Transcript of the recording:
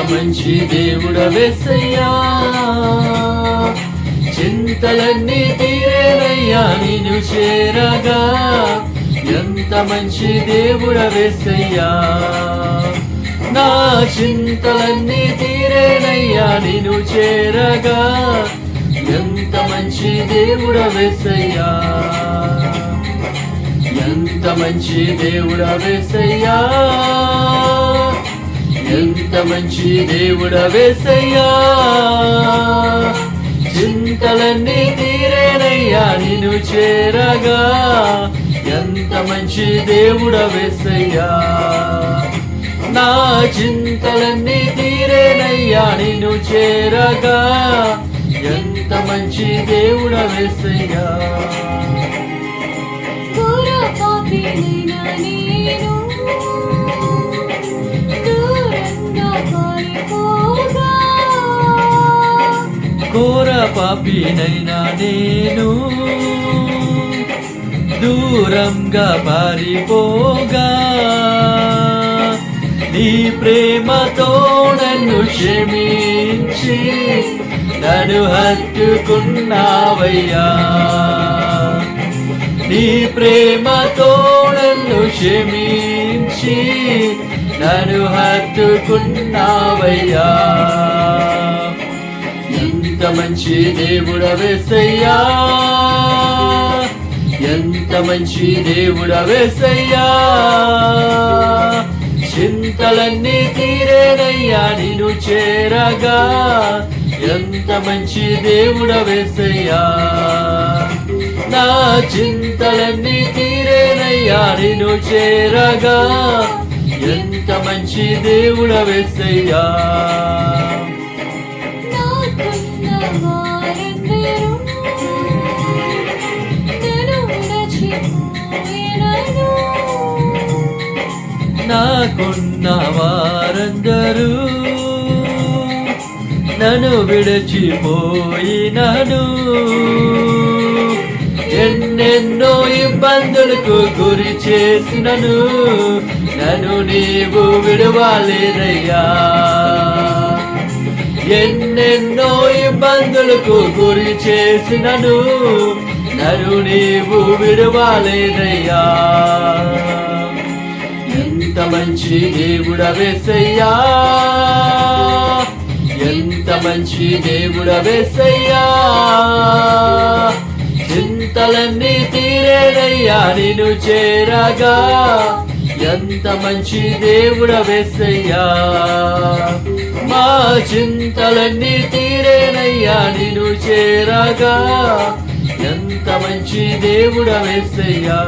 మంచి దేవుడవేసయ్యా, చింతలన్నీ తీరేనయ్యా నిన్ను చేరగా. ఎంత మంచి దేవుడవేసయ్యా, నా చింతలన్నీ తీరేనయ్యా నిన్ను చేరగా. ఎంత మంచి దేవుడవేసయ్యా, ఎంత మంచి దేవుడవేసయ్యా, ఎంత మంచి దేవుడవేసయ్యా, చింతలన్నీ తీరేనయ్యా నిన్ను చేరగా. ఎంత మంచి దేవుడవేసయ్యా, నా చింతలన్నీ తీరేనయ్యా నిన్ను చేరగా. ఎంత మంచి దేవుడవేసయ్యా. ఘోర పాపినైనా నేను దూరంగా పారిపోగా, నీ ప్రేమతో నన్ను క్షమించి నన్ను హత్తుకున్నావయ్యా. నీ ప్రేమతో నన్ను క్షమించి నన్ను హత్తుకున్నావయ్యా. ఎంత మంచి దేవుడవేసయ్యా, ఎంత మంచి దేవుడవేసయ్యా, చింతలన్నీ తీరేనయ్యా నిన్ను చేరగా. ఎంత మంచి దేవుడవేసయ్యా, నా చింతలన్నీ తీరేనయ్యా నిన్ను చేరగా. ఎంత మంచి దేవుడవేసయ్యా. నాకున్న వారందరూ నన్ను విడిచిపోయినను, ఎన్నెన్నో ఇబ్బందులకు గురి చేసినను నన్ను నీవు విడవలేదయ్యా. ఎన్నెన్నో ఇబ్బందులకు గురి చేసినను నన్ను నీవు విడవలేదయ్యా. ఎంత మంచి దేవుడవేసయ్యా, ఎంత మంచి దేవుడవేసయ్యా, చింతలన్నీ తీరేనయ్యా నిన్ను చేరగా. ఎంత మంచి దేవుడవేసయ్యా, మా చింతలన్నీ తీరేనయ్యా నిన్ను చేరగా. ఎంత మంచి దేవుడవేసయ్యా.